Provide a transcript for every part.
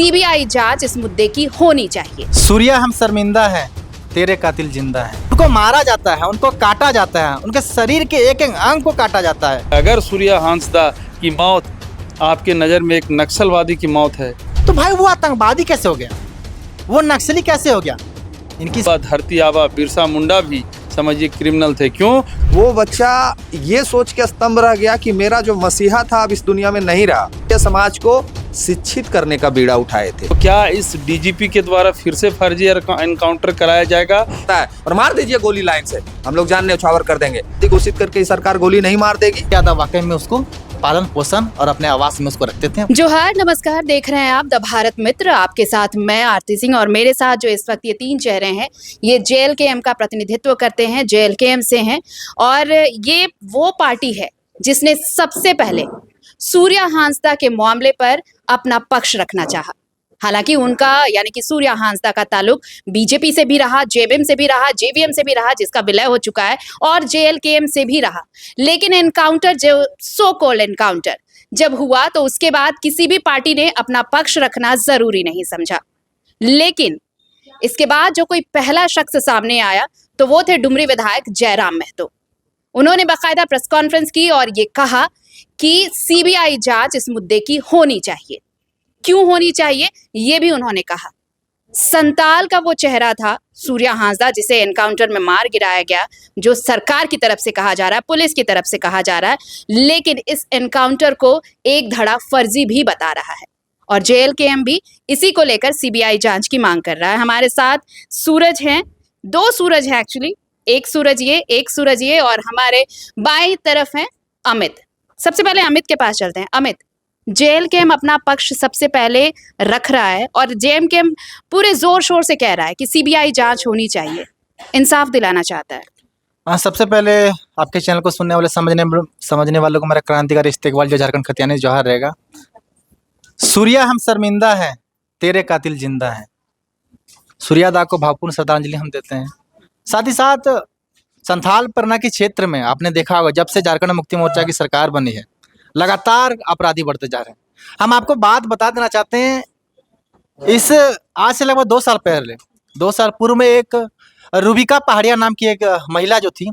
CBI जांच इस मुद्दे की होनी चाहिए। सूर्या हम शर्मिंदा है, तेरे कातिल जिंदा है। उनको मारा जाता है, उनको काटा जाता है, उनके शरीर के एक एक अंग को काटा जाता है। अगर सूर्या हांसदा की मौत आपके नज़र में एक नक्सलवादी की मौत है, तो भाई वो आतंकवादी कैसे हो गया, वो नक्सली कैसे हो गया? इनकी धरती आबा बिरसा मुंडा भी समझिए क्रिमिनल थे। क्यों? वो बच्चा ये सोच के स्तंभ रह गया कि मेरा जो मसीहा था अब इस दुनिया में नहीं रहा। ये समाज को शिक्षित करने का बीड़ा उठाए थे। तो क्या इस डीजीपी के द्वारा फिर से फर्जी एनकाउंटर कराया जाएगा? और मार दीजिए गोली लाइन से, हम लोग जान न्यौछावर कर देंगे। घोषित करके सरकार गोली नहीं मार देगी। ज्यादा वाकई में उसको पालन पोषण और अपने आवास में उसको रखते थे। जोहार, नमस्कार, देख रहे हैं आप द भारत मित्र। आपके साथ मैं आरती सिंह और मेरे साथ जो इस वक्त ये तीन चेहरे हैं ये जेएलकेएम का प्रतिनिधित्व करते हैं, जेएलकेएम से हैं। और ये वो पार्टी है जिसने सबसे पहले सूर्या हांसदा के मामले पर अपना पक्ष रखना चाहा। हालांकि उनका यानी कि सूर्या हांसदा का ताल्लुक बीजेपी से भी रहा, जेएमएम से भी रहा, जेवीएम से भी रहा जिसका विलय हो चुका है, और जेएलकेएम से भी रहा। लेकिन एनकाउंटर, जो सो कॉल्ड एनकाउंटर जब हुआ तो उसके बाद किसी भी पार्टी ने अपना पक्ष रखना जरूरी नहीं समझा। लेकिन इसके बाद जो कोई पहला शख्स सामने आया तो वो थे डुमरी विधायक जयराम महतो। उन्होंने बाकायदा प्रेस कॉन्फ्रेंस की और ये कहा कि सीबीआई जांच इस मुद्दे की होनी चाहिए। क्यों होनी चाहिए ये भी उन्होंने कहा। संताल का वो चेहरा था सूर्या हांसदा जिसे एनकाउंटर में मार गिराया गया, जो सरकार की तरफ से कहा जा रहा है, पुलिस की तरफ से कहा जा रहा है, लेकिन इस एनकाउंटर को एक धड़ा फर्जी भी बता रहा है। और जेएलकेएम भी इसी को लेकर सीबीआई जांच की मांग कर रहा है। हमारे साथ सूरज हैं, दो सूरज हैं एक्चुअली, एक सूरज ये और हमारे बाईं तरफ हैं अमित। सबसे पहले अमित के पास चलते हैं। अमित, जेएलकेएम अपना पक्ष सबसे पहले रख रहा है और जेएमकेएम पूरे जोर शोर से कह रहा है कि सीबीआई जांच होनी चाहिए, इंसाफ दिलाना चाहता है। सबसे पहले आपके चैनल को सुनने वाले समझने वालों को मेरा क्रांतिकारी इस्तेकबाल जो झारखंड खतियानी जोहार रहेगा। सूर्या हम शर्मिंदा है, तेरे कातिल जिंदा है। सूर्यादा को भावपूर्ण श्रद्धांजलि हम देते हैं। साथ ही साथ संथाल परना के क्षेत्र में आपने देखा होगा जब से झारखंड मुक्ति मोर्चा की सरकार बनी है लगातार अपराधी बढ़ते जा रहे हैं। हम आपको बात बता देना चाहते हैं, इस आज से लगभग 2 साल पहले, 2 साल पूर्व में एक रूबिका पहाड़िया नाम की एक महिला जो थी,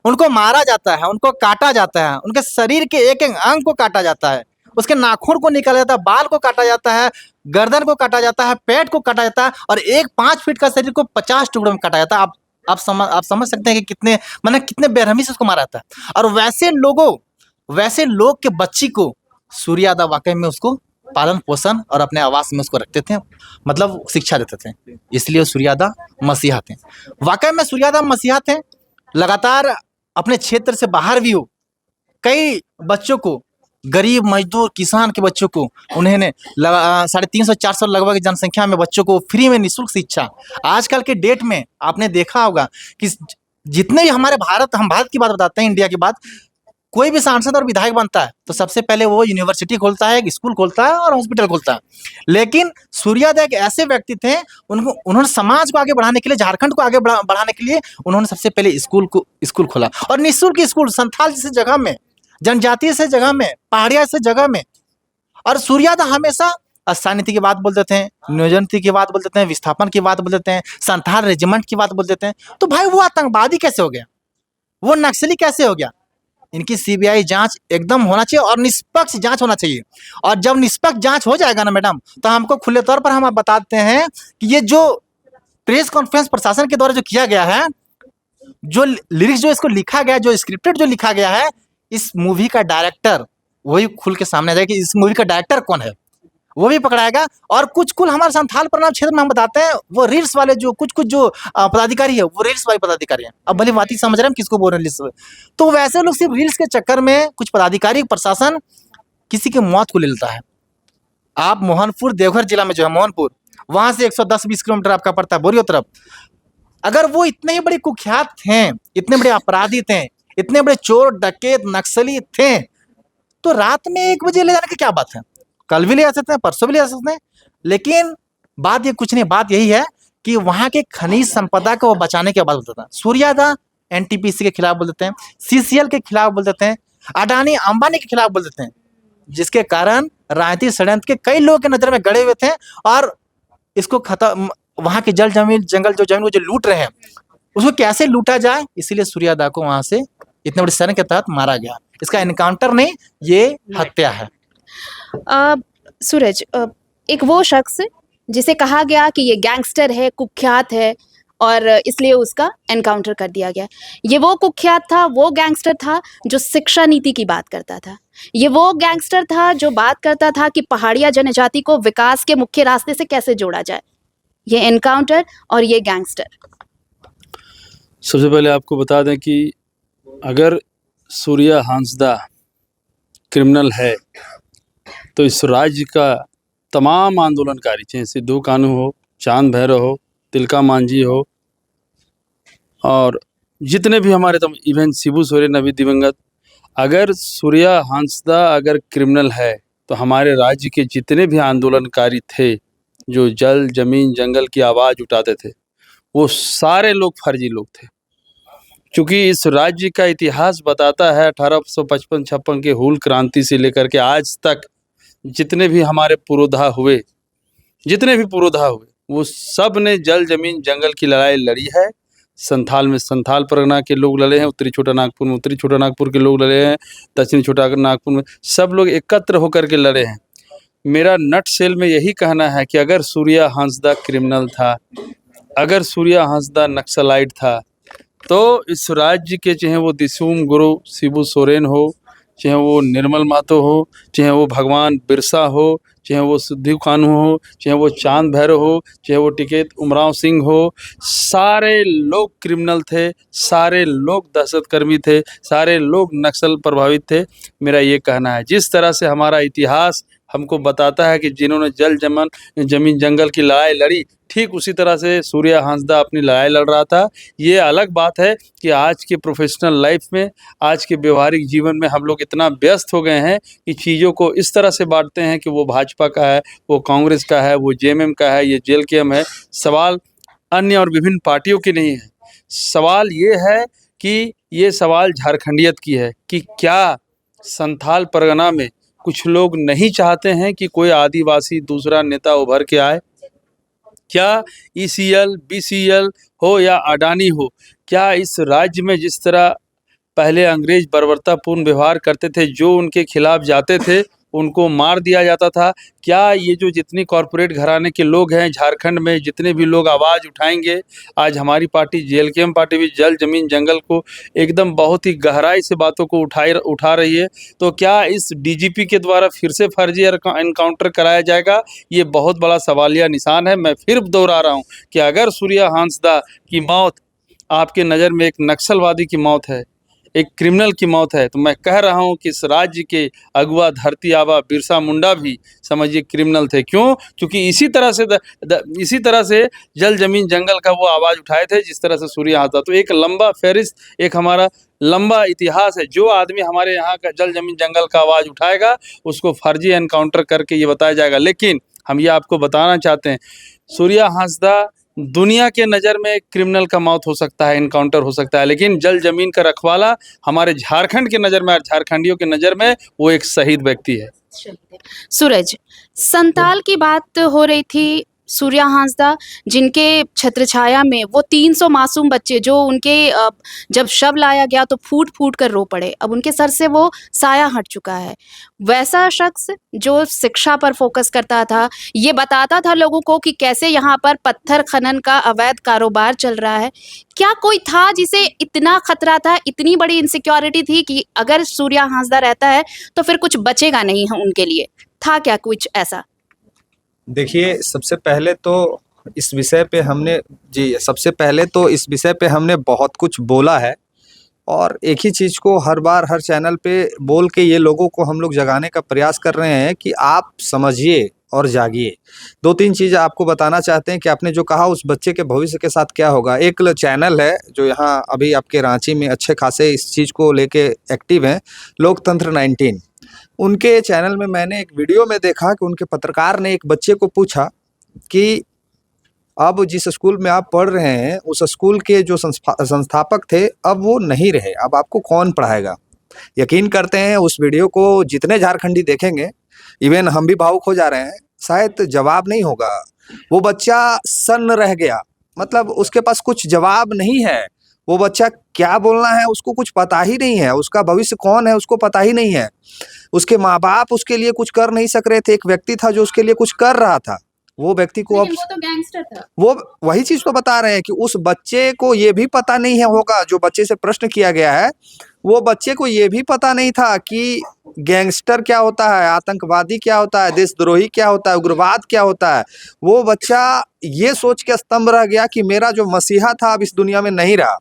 उनको मारा जाता है, उनको काटा जाता है, उनके शरीर के एक एक अंग को काटा जाता है, उसके नाखून को निकाला जाता है, बाल को काटा जाता है, गर्दन को काटा जाता है, पेट को काटा जाता है और एक 5 फीट का शरीर को 50 टुकड़ों में काटा जाता है। आप समझ सकते हैं कि कितने बेरहमी से उसको मारा जाता है। और वैसे लोग के बच्ची को सूर्यादा वाकई में उसको पालन पोषण और अपने आवास में उसको रखते थे, मतलब शिक्षा देते थे, इसलिए सूर्यादा मसीहा थे। वाकई में सूर्यादा मसीहा थे। लगातार अपने क्षेत्र से बाहर भी हो कई बच्चों को, गरीब मजदूर किसान के बच्चों को उन्होंने 350-400 लगभग जनसंख्या में बच्चों को फ्री में निःशुल्क शिक्षा। आजकल के डेट में आपने देखा होगा कि जितने भी हम भारत की बात बताते हैं, इंडिया की बात, कोई भी सांसद और विधायक बनता है तो सबसे पहले वो यूनिवर्सिटी खोलता है, एक स्कूल खोलता है और हॉस्पिटल खोलता है। लेकिन सूर्यादा एक ऐसे व्यक्ति थे, उन्होंने समाज को आगे बढ़ाने के लिए, झारखंड को आगे बढ़ाने के लिए उन्होंने सबसे पहले स्कूल खोला और निःशुल्क स्कूल संथाल जैसे जगह में, जनजातीय से जगह में, पहाड़िया से जगह में। और सूर्यादा हमेशा स्थायी नीति की बात बोल देते हैं, नियोजन नीति की बात बोल देते हैं, विस्थापन की बात बोल देते हैं, संथाल रेजिमेंट की बात बोल देते हैं। तो भाई वो आतंकवादी कैसे हो गया, वो नक्सली कैसे हो गया? इनकी सीबीआई जांच एकदम होना चाहिए और निष्पक्ष जांच होना चाहिए। और जब निष्पक्ष जांच हो जाएगा ना मैडम, तो हमको खुले तौर पर हम आप बताते हैं कि ये जो प्रेस कॉन्फ्रेंस प्रशासन के द्वारा जो किया गया है, जो लिरिक्स जो इसको लिखा गया, जो स्क्रिप्टेड जो लिखा गया है, इस मूवी का डायरेक्टर वही खुल के सामने आ जाएगा कि इस मूवी का डायरेक्टर कौन है, वो भी पकड़ाएगा। और कुछ हमारे संथाल परनाम क्षेत्र में हम बताते हैं, वो रील्स वाले जो कुछ जो पदाधिकारी है, वो रील्स वाले पदाधिकारी हैं। अब भले बात ही समझ रहे हैं किसको बोल रहे हैं, तो वैसे लोग सिर्फ रील्स के चक्कर में कुछ पदाधिकारी, प्रशासन किसी की मौत को ले लेता है। आप मोहनपुर, देवघर जिला में जो है मोहनपुर, वहां से 110-20 किलोमीटर आपका पड़ता है बोरियो तरफ। अगर वो इतने बड़े कुख्यात थे, इतने बड़े अपराधी थे, इतने बड़े चोर डकैत नक्सली थे, तो रात में 1 बजे ले जाने की क्या बात है? कल भी ले जा सकते हैं, परसों भी ले जा सकते हैं। लेकिन बात ये कुछ नहीं, बात यही है कि वहां के खनिज संपदा को बचाने के बाद बोलता था। सूर्यादा एनटीपीसी के खिलाफ बोल देते हैं, सीसीएल के खिलाफ बोल देते हैं, अडानी अंबानी के खिलाफ बोल देते हैं। जिसके कारण राजनीतिक षड्यंत्र के कई लोगों के नजर में गड़े हुए थे और इसको खत्म, वहां के जल जमीन जंगल जो जमीन वो जो लूट रहे हैं उसको कैसे लूटा जाए, इसीलिए सूर्यादा को वहां से इतने बड़े षड्यंत्र के तहत मारा गया। इसका एनकाउंटर नहीं, ये हत्या है। सूरज, एक वो शख्स जिसे कहा गया कि ये गैंगस्टर है, कुख्यात है और इसलिए उसका एनकाउंटर कर दिया गया। ये वो कुख्यात था, वो गैंगस्टर था जो शिक्षा नीति की बात करता था। ये वो गैंगस्टर था जो बात करता था कि पहाड़िया जनजाति को विकास के मुख्य रास्ते से कैसे जोड़ा जाए। ये एनकाउंटर और ये गैंगस्टर। सबसे पहले आपको बता दें कि अगर सूर्या हांसदा क्रिमिनल है तो इस राज्य का तमाम आंदोलनकारी, चाहे सिद्धू कानू हो, चांद भैरव हो, तिलका मांझी हो और जितने भी हमारे इवन शिबू सोरेन अभी दिवंगत, अगर सूर्या हांसदा अगर क्रिमिनल है तो हमारे राज्य के जितने भी आंदोलनकारी थे जो जल जमीन जंगल की आवाज़ उठाते थे वो सारे लोग फर्जी लोग थे। क्योंकि इस राज्य का इतिहास बताता है 1855-56 के हूल क्रांति से लेकर के आज तक जितने भी हमारे पुरोधा हुए वो सब ने जल जमीन जंगल की लड़ाई लड़ी है। संथाल में संथाल परगना के लोग लड़े हैं, उत्तरी छोटा नागपुर में उत्तरी छोटा नागपुर के लोग लड़े हैं, दक्षिणी छोटा नागपुर में सब लोग एकत्र होकर के लड़े हैं। मेरा नट सेल में यही कहना है कि अगर सूर्या हांसदा क्रिमिनल था, अगर सूर्या हांसदा नक्सलाइट था तो इस राज्य के चाहे वो दिसुम गुरु शिबू सोरेन हो, चाहे वो निर्मल महतो हो, चाहे वो भगवान बिरसा हो, चाहे वो सिद्धू कानू हो, चाहे वो चांद भैरव हो, चाहे वो टिकैत उमराव सिंह हो, सारे लोग क्रिमिनल थे, सारे लोग दहशतकर्मी थे, सारे लोग नक्सल प्रभावित थे। मेरा ये कहना है जिस तरह से हमारा इतिहास हमको बताता है कि जिन्होंने जल जमीन जंगल की लड़ाई लड़ी, ठीक उसी तरह से सूर्या हांसदा अपनी लड़ाई लड़ रहा था। ये अलग बात है कि आज के प्रोफेशनल लाइफ में, आज के व्यवहारिक जीवन में हम लोग इतना व्यस्त हो गए हैं कि चीज़ों को इस तरह से बांटते हैं कि वो भाजपा का है, वो कांग्रेस का है, वो जेएमएम का है, ये जेएलकेएम है। सवाल अन्य और विभिन्न पार्टियों की नहीं है, सवाल ये है कि ये सवाल झारखंडियत की है कि क्या संथाल परगना में कुछ लोग नहीं चाहते हैं कि कोई आदिवासी दूसरा नेता उभर के आए? क्या ईसीएल, बीसीएल हो या अडानी हो, क्या इस राज्य में जिस तरह पहले अंग्रेज बर्बरतापूर्ण व्यवहार करते थे, जो उनके खिलाफ जाते थे उनको मार दिया जाता था, क्या ये जो जितनी कॉरपोरेट घराने के लोग हैं झारखंड में, जितने भी लोग आवाज़ उठाएंगे, आज हमारी पार्टी जेएलकेएम पार्टी भी जल जमीन जंगल को एकदम बहुत ही गहराई से बातों को उठा रही है, तो क्या इस डीजीपी के द्वारा फिर से फर्जी एनकाउंटर कराया जाएगा? ये बहुत बड़ा सवालिया निशान है। मैं फिर दोहरा रहा हूँ कि अगर सूर्या हांसदा की मौत आपके नज़र में एक नक्सलवादी की मौत है, एक क्रिमिनल की मौत है, तो मैं कह रहा हूं कि इस राज्य के अगुआ धरती आबा बिरसा मुंडा भी समझिए क्रिमिनल थे। क्यों? क्योंकि इसी तरह से जल जमीन जंगल का वो आवाज़ उठाए थे जिस तरह से सूर्या हांसदा। तो एक लंबा फहरिस्त, एक हमारा लंबा इतिहास है। जो आदमी हमारे यहाँ का जल जमीन जंगल का आवाज़ उठाएगा उसको फर्जी एनकाउंटर करके ये बताया जाएगा। लेकिन हम ये आपको बताना चाहते हैं, सूर्या हांसदा दुनिया के नज़र में क्रिमिनल का मौत हो सकता है, एनकाउंटर हो सकता है, लेकिन जल जमीन का रखवाला हमारे झारखंड के नज़र में और झारखंडियों के नज़र में वो एक शहीद व्यक्ति है। सूरज, संताल की बात हो रही थी, सूर्या हांसदा जिनके छत्रछाया में वो 300 मासूम बच्चे जो उनके जब शव लाया गया तो फूट फूट कर रो पड़े, अब उनके सर से वो साया हट चुका है। वैसा शख्स जो शिक्षा पर फोकस करता था, ये बताता था लोगों को कि कैसे यहाँ पर पत्थर खनन का अवैध कारोबार चल रहा है। क्या कोई था जिसे इतना खतरा था, इतनी बड़ी इनसिक्योरिटी थी कि अगर सूर्या हांसदा रहता है तो फिर कुछ बचेगा नहीं है उनके लिए? था क्या कुछ ऐसा? देखिए, सबसे पहले तो इस विषय पे हमने बहुत कुछ बोला है और एक ही चीज़ को हर बार हर चैनल पे बोल के ये लोगों को हम लोग जगाने का प्रयास कर रहे हैं कि आप समझिए और जागिए। 2-3 चीज़ आपको बताना चाहते हैं कि आपने जो कहा उस बच्चे के भविष्य के साथ क्या होगा। एक चैनल है जो यहाँ अभी आपके रांची में अच्छे खासे इस चीज़ को लेके एक्टिव हैं, लोकतंत्र 19। उनके चैनल में मैंने एक वीडियो में देखा कि उनके पत्रकार ने एक बच्चे को पूछा कि अब जिस स्कूल में आप पढ़ रहे हैं उस स्कूल के जो संस्थापक थे अब वो नहीं रहे, अब आपको कौन पढ़ाएगा? यकीन करते हैं उस वीडियो को जितने झारखंडी देखेंगे, इवन हम भी भावुक हो जा रहे हैं, शायद जवाब नहीं होगा। वो बच्चा सन्न रह गया, मतलब उसके पास कुछ जवाब नहीं है। वो बच्चा क्या बोलना है उसको कुछ पता ही नहीं है, उसका भविष्य कौन है उसको पता ही नहीं है। उसके माँ बाप उसके लिए कुछ कर नहीं सक रहे थे, एक व्यक्ति था जो उसके लिए कुछ कर रहा था, वो व्यक्ति को अब लेकिन वो तो गैंगस्टर था। वो वही चीज तो बता रहे हैं कि उस बच्चे को ये भी पता नहीं है होगा, जो बच्चे से प्रश्न किया गया है वो बच्चे को ये भी पता नहीं था कि गैंगस्टर क्या होता है, आतंकवादी क्या होता है, देशद्रोही क्या होता है, उग्रवाद क्या होता है। वो बच्चा ये सोच के स्तंभ रह गया कि मेरा जो मसीहा था अब इस दुनिया में नहीं रहा,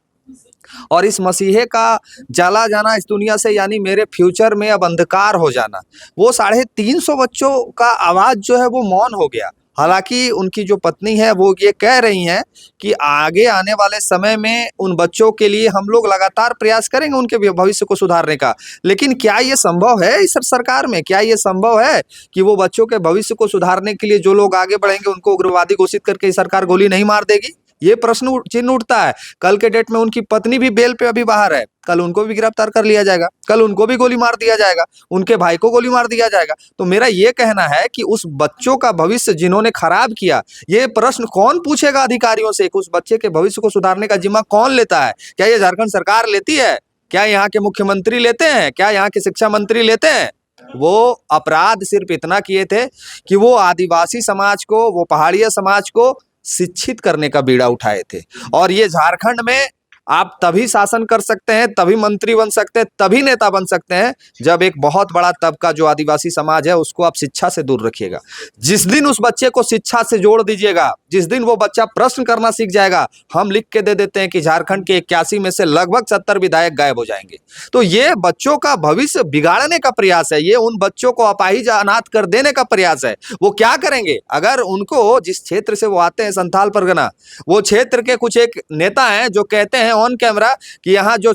और इस मसीहे का चला जाना इस दुनिया से यानी मेरे फ्यूचर में अब अंधकार हो जाना। वो 350 बच्चों का आवाज जो है वो मौन हो गया। हालांकि उनकी जो पत्नी है वो ये कह रही हैं कि आगे आने वाले समय में उन बच्चों के लिए हम लोग लगातार प्रयास करेंगे उनके भविष्य को सुधारने का। लेकिन क्या ये संभव है इस सरकार में? क्या ये संभव है कि वो बच्चों के भविष्य को सुधारने के लिए जो लोग आगे बढ़ेंगे उनको उग्रवादी घोषित करके सरकार गोली नहीं मार देगी? ये प्रश्न चिन्ह उठता है। कल के डेट में उनकी पत्नी भी बेल पे अभी बाहर है, कल उनको भी गिरफ्तार कर लिया जाएगा, कल उनको भी गोली मार दिया जाएगा, उनके भाई को गोली मार दिया जाएगा। तो मेरा ये कहना है कि उस बच्चों का भविष्य जिन्होंने खराब किया, ये प्रश्न कौन पूछेगा अधिकारियों से? उस बच्चे के भविष्य को सुधारने का जिम्मा कौन लेता है? क्या ये झारखंड सरकार लेती है? क्या यहाँ के मुख्यमंत्री लेते हैं? क्या यहाँ के शिक्षा मंत्री लेते हैं? वो अपराध सिर्फ इतना किए थे कि वो आदिवासी समाज को, वो पहाड़िया समाज को शिक्षित करने का बीड़ा उठाए थे। और ये झारखंड में आप तभी शासन कर सकते हैं, तभी मंत्री बन सकते हैं, तभी नेता बन सकते हैं जब एक बहुत बड़ा तबका जो आदिवासी समाज है उसको आप शिक्षा से दूर रखिएगा। जिस दिन उस बच्चे को शिक्षा से जोड़ दीजिएगा, जिस दिन वो बच्चा प्रश्न करना सीख जाएगा, हम लिख के दे देते हैं कि झारखंड के 81 में से लगभग 70 विधायक गायब हो जाएंगे। तो ये बच्चों का भविष्य बिगाड़ने का प्रयास है, ये उन बच्चों को अपाहिज अनाथ कर देने का प्रयास है। वो क्या करेंगे अगर उनको, जिस क्षेत्र से वो आते हैं संथाल परगना, वो क्षेत्र के कुछ एक नेता हैं जो कहते हैं ऑन कैमरा कि यहाँ जो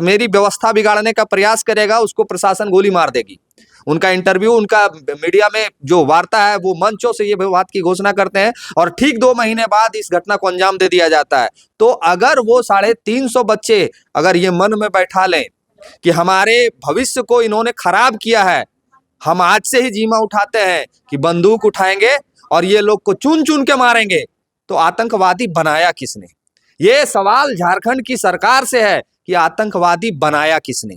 मेरी व्यवस्था बिगाड़ने का प्रयास करेगा उसको प्रशासन गोली मार देगी। उनका इंटरव्यू, उनका मीडिया में जो वार्ता है वो मंचों से ये बात की घोषणा करते हैं और ठीक 2 महीने बाद इस घटना को अंजाम दे दिया जाता है। तो अगर वो 350 बच्चे अगर ये मन में बैठा लें कि हमारे भविष्य को इन्होंने खराब किया है, हम आज से ही जिम्मा उठाते हैं कि बंदूक उठाएंगे और ये लोग को चुन चुन के मारेंगे, तो आतंकवादी बनाया किसने? ये सवाल झारखंड की सरकार से है कि आतंकवादी बनाया किसने?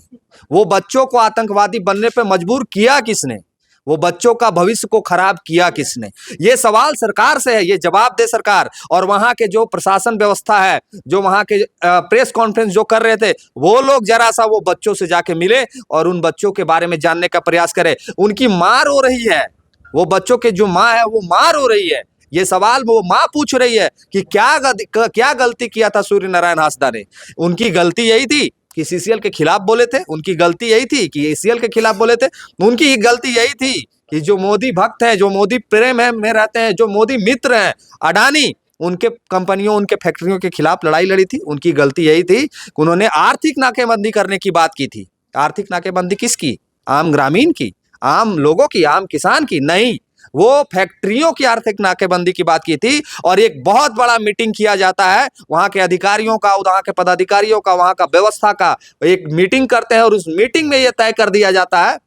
वो बच्चों को आतंकवादी बनने पे मजबूर किया किसने? वो बच्चों का भविष्य को खराब किया किसने? ये सवाल सरकार से है, ये जवाब दे सरकार। और वहां के जो प्रशासन व्यवस्था है, जो वहां के प्रेस कॉन्फ्रेंस जो कर रहे थे, वो लोग जरा सा वो बच्चों से जाके मिले और उन बच्चों के बारे में जानने का प्रयास करे। उनकी मां रो रही है, वो बच्चों के जो माँ है वो मां रो रही है। ये सवाल वो माँ पूछ रही है कि क्या गलती किया था सूर्य नारायण हांसदा ने? उनकी गलती यही थी कि सीसीएल के खिलाफ बोले थे, उनकी गलती यही थी कि एसीएल के खिलाफ बोले थे, उनकी गलती यही थी कि जो मोदी भक्त हैं, जो मोदी प्रेम है में रहते हैं, जो मोदी मित्र हैं, अडानी, उनके कंपनियों, उनके फैक्ट्रियों के खिलाफ लड़ाई लड़ी थी। उनकी गलती यही थी कि उन्होंने आर्थिक नाकेबंदी करने की बात की थी। आर्थिक नाकेबंदी किसकी? आम ग्रामीण की, आम लोगों की, आम किसान की नहीं, वो फैक्ट्रियों की आर्थिक नाकेबंदी की बात की थी। और एक बहुत बड़ा मीटिंग किया जाता है वहां के अधिकारियों का, वहां के पदाधिकारियों का, वहां का व्यवस्था का, एक मीटिंग करते हैं और उस मीटिंग में यह तय कर दिया जाता है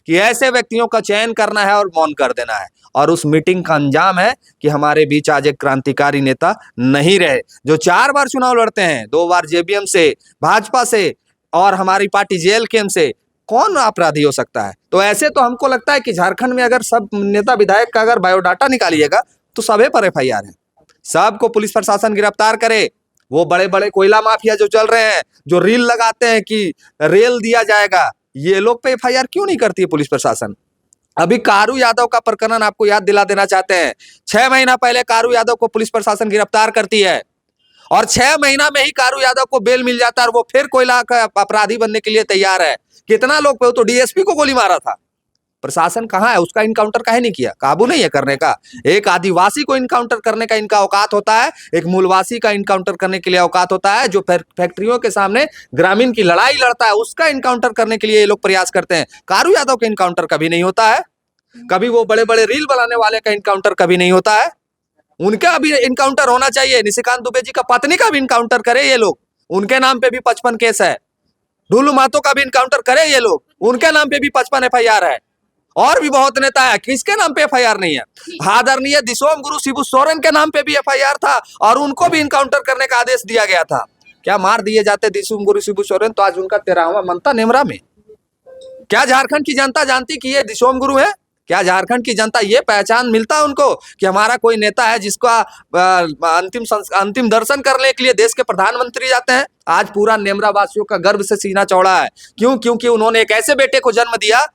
कि ऐसे व्यक्तियों का चयन करना है और मौन कर देना है। और उस मीटिंग का अंजाम है कि हमारे बीच आज एक क्रांतिकारी नेता नहीं रहे, जो 4 बार चुनाव लड़ते हैं, 2 बार जेबीएम से, भाजपा से और हमारी पार्टी जेएलकेएम से। कौन अपराधी हो सकता है? तो ऐसे तो हमको लगता है कि झारखंड में अगर सब नेता विधायक का अगर बायोडाटा निकालिएगा तो सबे पर एफआईआर है, सबको पुलिस प्रशासन गिरफ्तार करे। वो बड़े बड़े कोयला माफिया जो चल रहे हैं, जो रील लगाते हैं कि रेल दिया जाएगा, ये लोग पे एफआईआर क्यों नहीं करती है पुलिस प्रशासन? अभी कारू यादव का प्रकरण आपको याद दिला देना चाहते हैं। 6 महीना पहले कारू यादव को पुलिस प्रशासन गिरफ्तार करती है और 6 महीना में ही कारू यादव को बेल मिल जाता है और वो फिर कोयला का अपराधी बनने के लिए तैयार है। कितना लोग पे, तो डीएसपी को गोली मारा था। प्रशासन कहाँ है? उसका इनकाउंटर काहे नहीं किया? काबू नहीं है करने का? एक आदिवासी को इनकाउंटर करने का इनका औकात होता है, एक मूलवासी का इनकाउंटर करने के लिए औकात होता है। जो फैक्ट्रियों के सामने ग्रामीण की लड़ाई लड़ता है उसका इनकाउंटर करने के लिए ये लोग प्रयास करते हैं। कारू यादव का इनकाउंटर कभी नहीं होता है, कभी वो बड़े बड़े रील बनाने वाले का इनकाउंटर कभी नहीं होता है। उनका भी इनकाउंटर होना चाहिए। निशिकांत दुबे जी का पत्नी का भी इनकाउंटर करे ये लोग, उनके नाम पे भी 55 केस है। ढुलू महतो का भी इनकाउंटर करे ये लोग, उनके नाम पे भी 55 FIR है। और भी बहुत नेता है, किसके नाम पे FIR नहीं है? आदरणीय दिसोम गुरु शिबू सोरेन के नाम पे भी FIR था और उनको भी इनकाउंटर करने का आदेश दिया गया था। क्या मार दिए जाते दिसोम गुरु शिबू सोरेन तो आज उनका 13वां मनता नेमरा में। क्या झारखंड की जनता जानती कि ये दिसोम गुरु है? क्या झारखंड की जनता ये पहचान मिलता है उनको कि हमारा कोई नेता है जिसका अंतिम दर्शन करने के लिए देश के प्रधानमंत्री जाते हैं? आज पूरा नेमरा वासियों का गर्व से सीना चौड़ा है। क्यों? क्योंकि उन्होंने एक ऐसे बेटे को जन्म दिया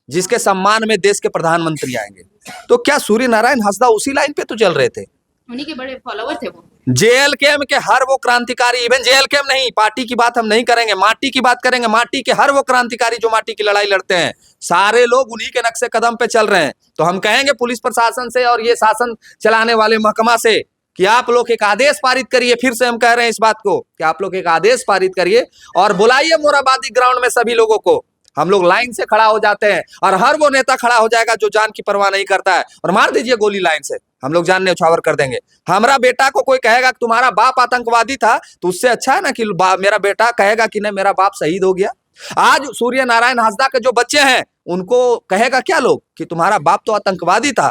जिसके सम्मान में देश के प्रधानमंत्री आएंगे। तो क्या सूर्य नारायण हांसदा उसी लाइन पे तो चल रहे थे? उन्हीं के बड़े फॉलोवर थे वो। JLKM के हर वो क्रांतिकारी, इवन JLKM नहीं, पार्टी की बात हम नहीं करेंगे, माटी की बात करेंगे। माटी के हर वो क्रांतिकारी जो माटी की लड़ाई लड़ते हैं, सारे लोग उन्हीं के नक्शे कदम पे चल रहे हैं। तो हम कहेंगे पुलिस प्रशासन से और ये शासन चलाने वाले महकमा से कि आप लोग एक आदेश पारित करिए। फिर से हम कह रहे हैं इस बात को कि आप लोग एक आदेश पारित करिए और बुलाइए मोराबादी ग्राउंड में सभी लोगों को। हम लोग लाइन से खड़ा हो जाते हैं और हर वो नेता खड़ा हो जाएगा जो जान की परवाह नहीं करता है, और मार दीजिए गोली लाइन से, हम लोग जान न्यौछावर कर देंगे। हमारा बेटा को कोई कहेगा कि तुम्हारा बाप आतंकवादी था, तो उससे अच्छा है ना कि मेरा बेटा कहेगा कि नहीं मेरा बाप शहीद हो गया। आज सूर्य नारायण हांसदा के जो बच्चे हैं उनको कहेगा क्या लोग कि तुम्हारा बाप तो आतंकवादी था।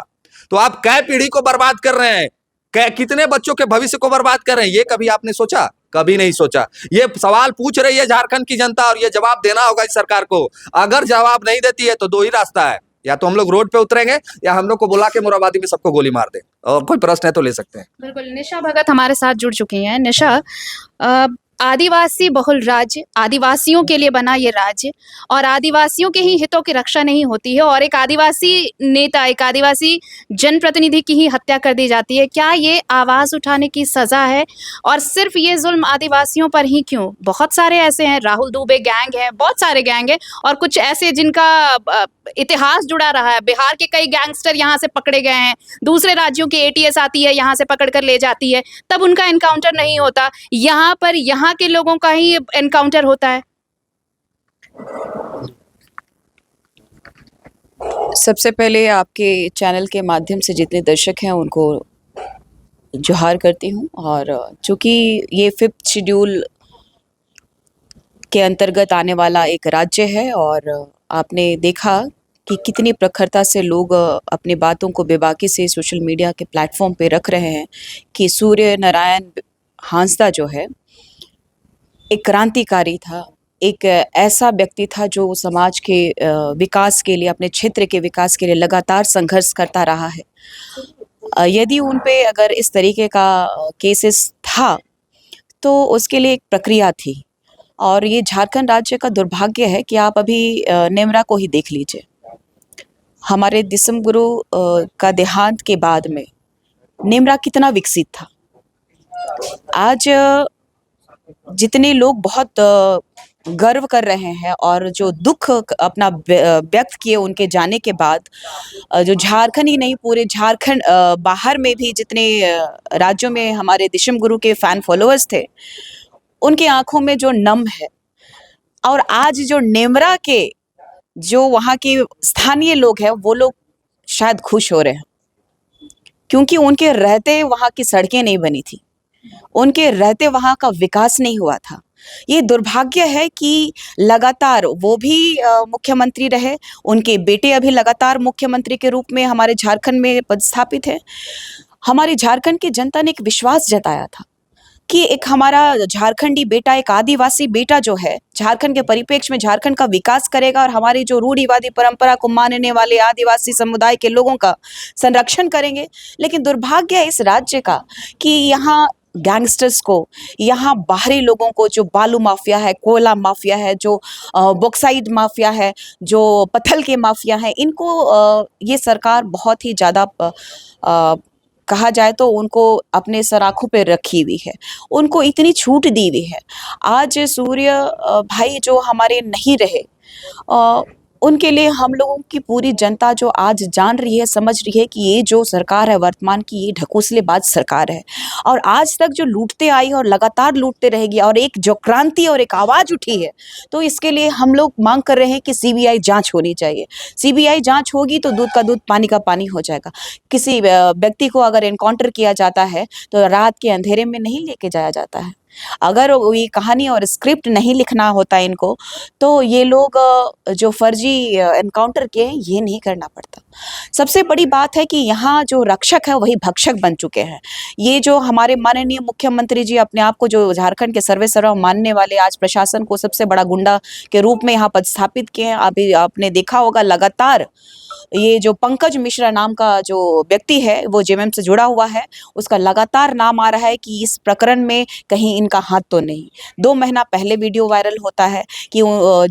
तो आप कै पीढ़ी को बर्बाद कर रहे हैं, कितने बच्चों के भविष्य को बर्बाद कर रहे हैं, ये कभी आपने सोचा? कभी नहीं सोचा। ये सवाल पूछ रही है झारखंड की जनता और ये जवाब देना होगा इस सरकार को। अगर जवाब नहीं देती है तो दो ही रास्ता है, या तो हम लोग रोड पे उतरेंगे या हम लोग को बुला के मोराबादी में सबको गोली मार दे। और कोई प्रश्न है तो ले सकते हैं। बिल्कुल, निशा भगत हमारे साथ जुड़ चुकी हैं। निशा, आदिवासी बहुल राज्य, आदिवासियों के लिए बना ये राज्य और आदिवासियों के ही हितों की रक्षा नहीं होती है और एक आदिवासी नेता, एक आदिवासी जनप्रतिनिधि की ही हत्या कर दी जाती है। क्या ये आवाज़ उठाने की सज़ा है? और सिर्फ ये जुल्म आदिवासियों पर ही क्यों? बहुत सारे ऐसे हैं, राहुल दुबे गैंग है, बहुत सारे गैंग हैं और कुछ ऐसे जिनका इतिहास जुड़ा रहा है। बिहार के कई गैंगस्टर यहाँ से पकड़े गए हैं, दूसरे राज्यों की ATS आती है, यहाँ से पकड़ कर ले जाती है, तब उनका एनकाउंटर नहीं होता। यहाँ पर यहाँ के लोगों का ही एनकाउंटर होता है। सबसे पहले आपके चैनल के माध्यम से जितने दर्शक हैं उनको जोहार करती हूँ। और चूँकि ये 5th शेड्यूल के अंतर्गत आने वाला एक राज्य है और आपने देखा कि कितनी प्रखरता से लोग अपनी बातों को बेबाकी से सोशल मीडिया के प्लेटफॉर्म पे रख रहे हैं कि सूर्य नारायण हांसदा जो है एक क्रांतिकारी था, एक ऐसा व्यक्ति था जो समाज के विकास के लिए, अपने क्षेत्र के विकास के लिए लगातार संघर्ष करता रहा है। यदि उन पे अगर इस तरीके का केसेस था तो उसके लिए एक प्रक्रिया थी और ये झारखंड राज्य का दुर्भाग्य है कि आप अभी नेमरा को ही देख लीजिए। हमारे दिसम गुरु का देहांत के बाद में नेमरा कितना विकसित था। आज जितने लोग बहुत गर्व कर रहे हैं और जो दुख अपना व्यक्त किए उनके जाने के बाद, जो झारखंड ही नहीं पूरे झारखंड बाहर में भी जितने राज्यों में हमारे दिशम गुरु के फैन फॉलोअर्स थे, उनके आंखों में जो नम है। और आज जो नेमरा के जो वहाँ के स्थानीय लोग हैं वो लोग शायद खुश हो रहे हैं क्योंकि उनके रहते वहाँ की सड़कें नहीं बनी थी, उनके रहते वहाँ का विकास नहीं हुआ था। ये दुर्भाग्य है कि लगातार वो भी मुख्यमंत्री रहे, उनके बेटे अभी लगातार मुख्यमंत्री के रूप में हमारे झारखंड में पदस्थापित है। हमारी झारखंड की जनता ने एक विश्वास जताया था कि एक हमारा झारखंडी बेटा, एक आदिवासी बेटा जो है झारखंड के परिप्रेक्ष्य में झारखंड का विकास करेगा और हमारी जो रूढ़िवादी परंपरा को मानने वाले आदिवासी समुदाय के लोगों का संरक्षण करेंगे। लेकिन दुर्भाग्य है इस राज्य का कि यहाँ गैंगस्टर्स को, यहाँ बाहरी लोगों को, जो बालू माफिया है, कोयला माफिया है, जो बॉक्साइड माफिया है, जो पत्थल के माफिया है, इनको ये सरकार बहुत ही ज़्यादा कहा जाए तो उनको अपने सराखों पे रखी हुई है, उनको इतनी छूट दी हुई है। आज सूर्य भाई जो हमारे नहीं रहे, उनके लिए हम लोगों की पूरी जनता जो आज जान रही है, समझ रही है कि ये जो सरकार है वर्तमान की, ये ढकोसलेबाज सरकार है और आज तक जो लूटते आई और लगातार लूटते रहेगी। और एक जो क्रांति और एक आवाज़ उठी है, तो इसके लिए हम लोग मांग कर रहे हैं कि CBI जांच होनी चाहिए। CBI जांच होगी तो दूध का दूध, पानी का पानी हो जाएगा। किसी व्यक्ति को अगर एनकाउंटर किया जाता है तो रात के अंधेरे में नहीं लेके जाया जाता है, अगर वो ये कहानी और स्क्रिप्ट नहीं लिखना होता इनको, तो ये लोग जो फर्जी एनकाउंटर किए हैं, ये नहीं करना पड़ता। सबसे बड़ी बात है कि यहाँ जो रक्षक है वही भक्षक बन चुके हैं। ये जो हमारे माननीय मुख्यमंत्री जी अपने आप को जो झारखंड के सर्वेसर्वा मानने वाले आज प्रशासन को सबसे बड़ा गुंडा के रूप में यहाँ पदस्थापित किए हैं। अभी आपने देखा होगा लगातार ये जो पंकज मिश्रा नाम का जो व्यक्ति है वो जेएमएम से जुड़ा हुआ है, उसका लगातार नाम आ रहा है कि इस प्रकरण में कहीं इनका हाथ तो नहीं। 2 महीना पहले वीडियो वायरल होता है कि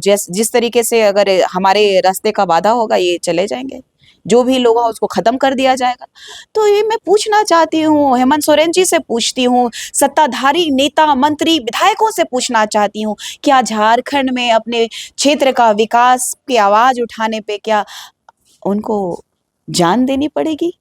जिस तरीके से अगर हमारे रास्ते का बाधा होगा ये चले जाएंगे, जो भी लोग हैं उसको खत्म कर दिया जाएगा। तो ये मैं पूछना चाहती हूँ, हेमंत सोरेन जी से पूछती हूँ, सत्ताधारी नेता मंत्री विधायकों से पूछना चाहती हूँ, क्या झारखंड में अपने क्षेत्र का विकास की आवाज उठाने पे क्या उनको जान देनी पड़ेगी?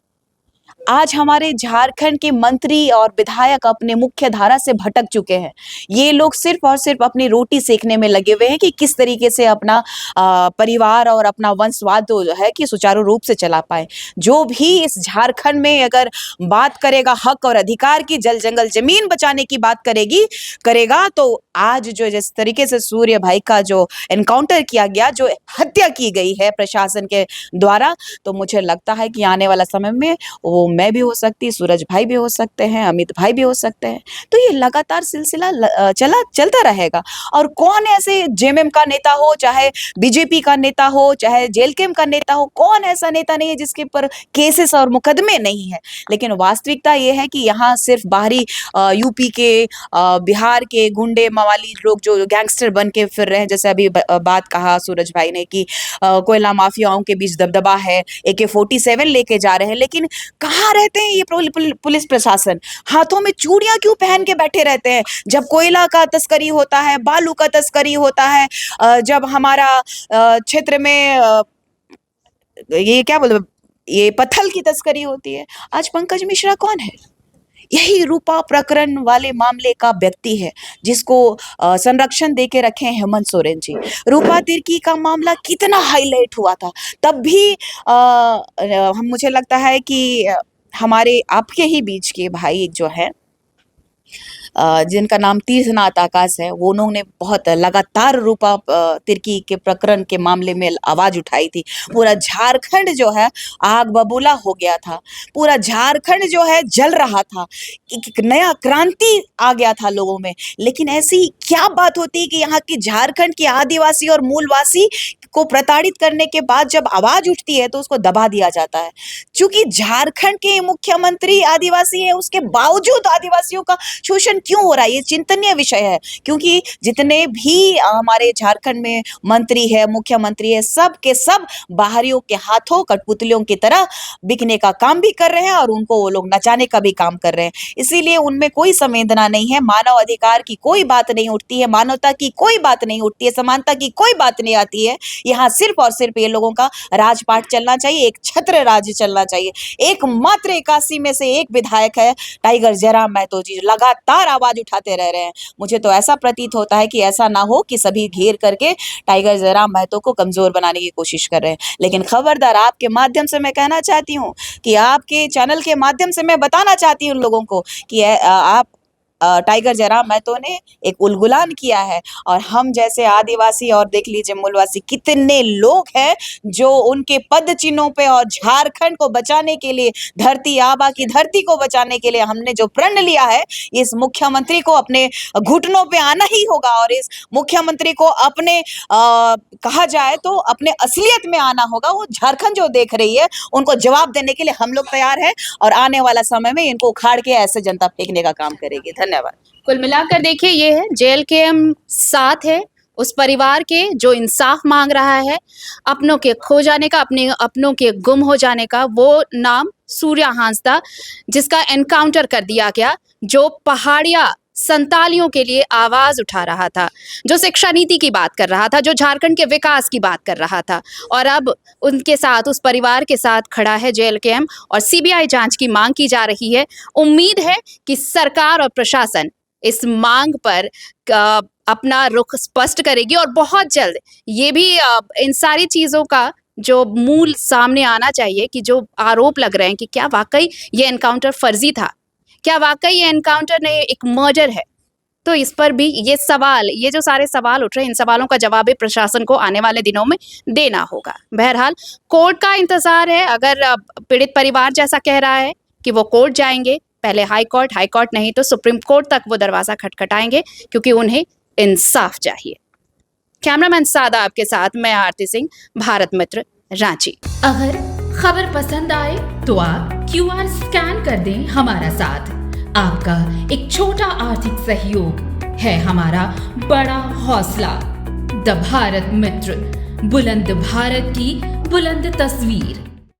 आज हमारे झारखंड के मंत्री और विधायक अपने मुख्य धारा से भटक चुके हैं। ये लोग सिर्फ और सिर्फ अपनी रोटी सेकने में लगे हुए हैं कि किस तरीके से अपना परिवार और अपना वंशवाद जो है कि सुचारू रूप से चला पाए। जो भी इस झारखंड में अगर बात करेगा हक और अधिकार की, जल जंगल जमीन बचाने की बात करेगा, तो आज जो जिस तरीके से सूर्य भाई का जो एनकाउंटर किया गया, जो हत्या की गई है प्रशासन के द्वारा, तो मुझे लगता है कि आने वाला समय में वो मैं भी हो सकती, सूरज भाई भी हो सकते हैं, अमित भाई भी हो सकते हैं। तो ये लगातार सिलसिला चलता रहेगा। और कौन ऐसे जेएमएम का नेता हो, चाहे बीजेपी का नेता हो, चाहे जेलकेम का नेता हो, कौन ऐसा नेता नहीं है जिसके ऊपर केसेस और मुकदमे नहीं है। लेकिन वास्तविकता ये है कि यहाँ सिर्फ बाहरी यूपी के, बिहार के गुंडे मवाली लोग जो गैंगस्टर बन के फिर रहे हैं, जैसे अभी बात कहा सूरज भाई ने कि कोयला माफियाओं के बीच दबदबा है, AK-47 लेके जा रहे हैं, लेकिन कहाँ रहते हैं ये पुलिस प्रशासन? हाथों में चूड़ियां क्यों पहन के बैठे रहते हैं? जब कोयला का तस्करी होता है, बालू का तस्करी होता है, जब हमारा क्षेत्र में ये क्या बोलते, ये पत्थर की तस्करी होती है, आज पंकज मिश्रा कौन है? यही रूपा प्रकरण वाले मामले का व्यक्ति है जिसको संरक्षण देके रखे हैं हेमंत सोरेन जी। रूपा तिर्की का मामला कितना हाईलाइट हुआ था, तब भी हम मुझे लगता है कि हमारे आपके ही बीच के भाई जो है जिनका नाम तीर्थनाथ आकाश है, वो उन्होंने बहुत लगातार रूपा तिर्की के प्रकरण के मामले में आवाज उठाई थी। पूरा झारखंड जो है आग बबूला हो गया था, पूरा झारखंड जो है जल रहा था, एक नया क्रांति आ गया था लोगों में। लेकिन ऐसी क्या बात होती है कि यहाँ की झारखंड की आदिवासी और मूलवासी को प्रताड़ित करने के बाद जब आवाज उठती है तो उसको दबा दिया जाता है। क्योंकि झारखंड के मुख्यमंत्री आदिवासी है, उसके बावजूद आदिवासियों का शोषण क्यों हो रहा है, ये चिंतनीय विषय है। क्योंकि जितने भी हमारे झारखंड में मंत्री है, मुख्यमंत्री है, सब के सब बाहरियों के हाथों कठपुतलियों की तरह बिकने का काम भी कर रहे हैं और उनको वो लोग नचाने का भी काम कर रहे हैं। इसीलिए उनमें कोई संवेदना नहीं है, मानव अधिकार की कोई बात नहीं उठती है, मानवता की कोई बात नहीं उठती है, समानता की कोई बात नहीं आती है। यहाँ सिर्फ और सिर्फ ये लोगों का राजपाट चलना चाहिए, एक छत्र राज्य चलना चाहिए। एकमात्र 81 में से एक विधायक है टाइगर जयराम महतो जी, लगातार आवाज उठाते रह रहे हैं। मुझे तो ऐसा प्रतीत होता है कि ऐसा ना हो कि सभी घेर करके टाइगर जयराम महतो को कमजोर बनाने की कोशिश कर रहे हैं। लेकिन खबरदार, आपके माध्यम से मैं कहना चाहती हूँ कि आपके चैनल के माध्यम से मैं बताना चाहती हूँ लोगों को कि आप टाइगर जयराम महतो ने एक उलगुलान किया है और हम जैसे आदिवासी और देख लीजिए मूलवासी कितने लोग हैं जो उनके पद चिन्हों पे और झारखंड को बचाने के लिए, धरती आबा की धरती को बचाने के लिए हमने जो प्रण लिया है, इस मुख्यमंत्री को अपने घुटनों पे आना ही होगा और इस मुख्यमंत्री को अपने कहा जाए तो अपने असलियत में आना होगा। वो झारखंड जो देख रही है उनको जवाब देने के लिए हम लोग तैयार हैं और आने वाला समय में इनको उखाड़ के ऐसे जनता फेंकने का काम करेगी। धन्यवाद। कुल मिलाकर देखिए, ये है जेएलकेएम साथ है उस परिवार के जो इंसाफ मांग रहा है, अपनों के खो जाने का, अपने अपनों के गुम हो जाने का। वो नाम सूर्या हांसदा, जिसका एनकाउंटर कर दिया गया, जो पहाड़िया संतालियों के लिए आवाज उठा रहा था, जो शिक्षा नीति की बात कर रहा था, जो झारखंड के विकास की बात कर रहा था, और अब उनके साथ, उस परिवार के साथ खड़ा है जेएलकेएम और सीबीआई जांच की मांग की जा रही है। उम्मीद है कि सरकार और प्रशासन इस मांग पर अपना रुख स्पष्ट करेगी और बहुत जल्द ये भी इन सारी चीजों का जो मूल सामने आना चाहिए कि जो आरोप लग रहे हैं कि क्या वाकई ये एनकाउंटर फर्जी था, क्या वाकई ये एनकाउंटर नहीं एक मर्डर है। तो इस पर भी ये जो सारे सवाल उठ रहे हैं, इन सवालों का जवाब भी प्रशासन को आने वाले दिनों में देना होगा। बहरहाल कोर्ट का इंतजार है। अगर पीड़ित परिवार जैसा कह रहा है कि वो कोर्ट जाएंगे, पहले हाई कोर्ट नहीं तो सुप्रीम कोर्ट तक वो दरवाजा खटखटाएंगे, क्योंकि उन्हें इंसाफ चाहिए। कैमरामैन सादाब के साथ मैं आरती सिंह, भारत मित्र, रांची। अगर खबर पसंद आए तो आप QR स्कैन कर दें हमारा साथ। आपका एक छोटा आर्थिक सहयोग है हमारा बड़ा हौसला। द भारत मित्र, बुलंद भारत की बुलंद तस्वीर।